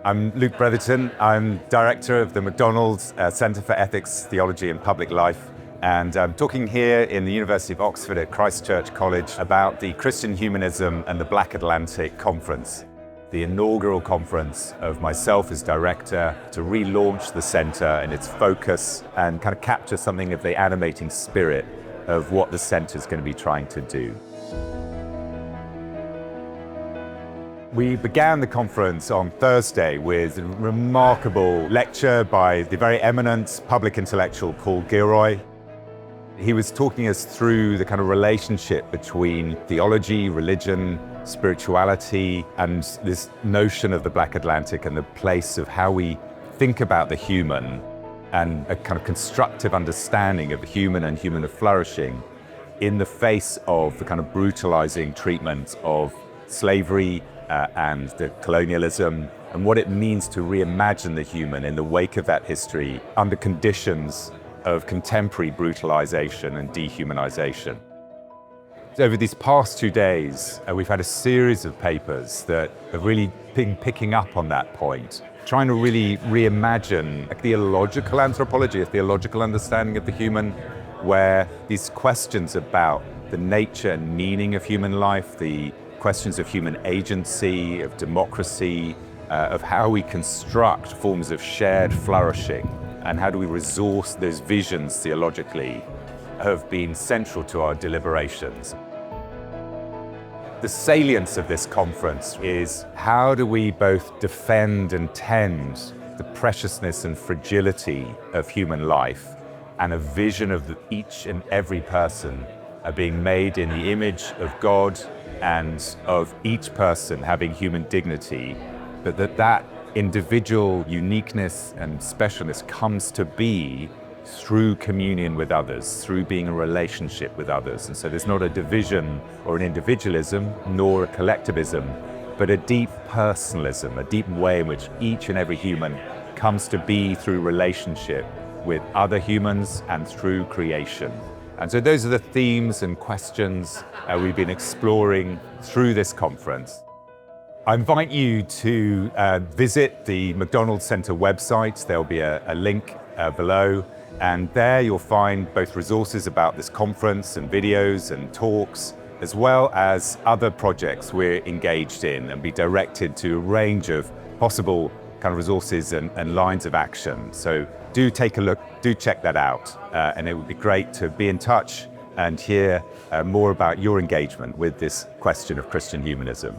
I'm Luke Bretherton. I'm director of the McDonald Centre for Ethics, Theology and Public Life. And I'm talking here in the University of Oxford at Christ Church College about the Christian Humanism and the Black Atlantic Conference, the inaugural conference of myself as director to relaunch the centre and its focus and kind of capture something of the animating spirit of what the centre is going to be trying to do. We began the conference on Thursday with a remarkable lecture by the very eminent public intellectual Paul Gilroy. He was talking us through the kind of relationship between theology, religion, spirituality, and this notion of the Black Atlantic and the place of how we think about the human and a kind of constructive understanding of the human and human flourishing in the face of the kind of brutalizing treatment of slavery and the colonialism, and what it means to reimagine the human in the wake of that history under conditions of contemporary brutalization and dehumanization. Over these past 2 days, we've had a series of papers that have really been picking up on that point, trying to really reimagine a theological anthropology, a theological understanding of the human, where these questions about the nature and meaning of human life, the questions of human agency, of democracy, of how we construct forms of shared flourishing, and how do we resource those visions theologically, have been central to our deliberations. The salience of this conference is how do we both defend and tend the preciousness and fragility of human life, and a vision of each and every person being made in the image of God and of each person having human dignity, but that individual uniqueness and specialness comes to be through communion with others, through being in a relationship with others. And so there's not a division or an individualism, nor a collectivism, but a deep personalism, a deep way in which each and every human comes to be through relationship with other humans and through creation. And so those are the themes and questions we've been exploring through this conference. I invite you to visit the McDonald Centre website. There'll be a link below, and there you'll find both resources about this conference and videos and talks, as well as other projects we're engaged in, and be directed to a range of possible kind of resources and lines of action. So do take a look, do check that out, and it would be great to be in touch and hear more about your engagement with this question of Christian humanism.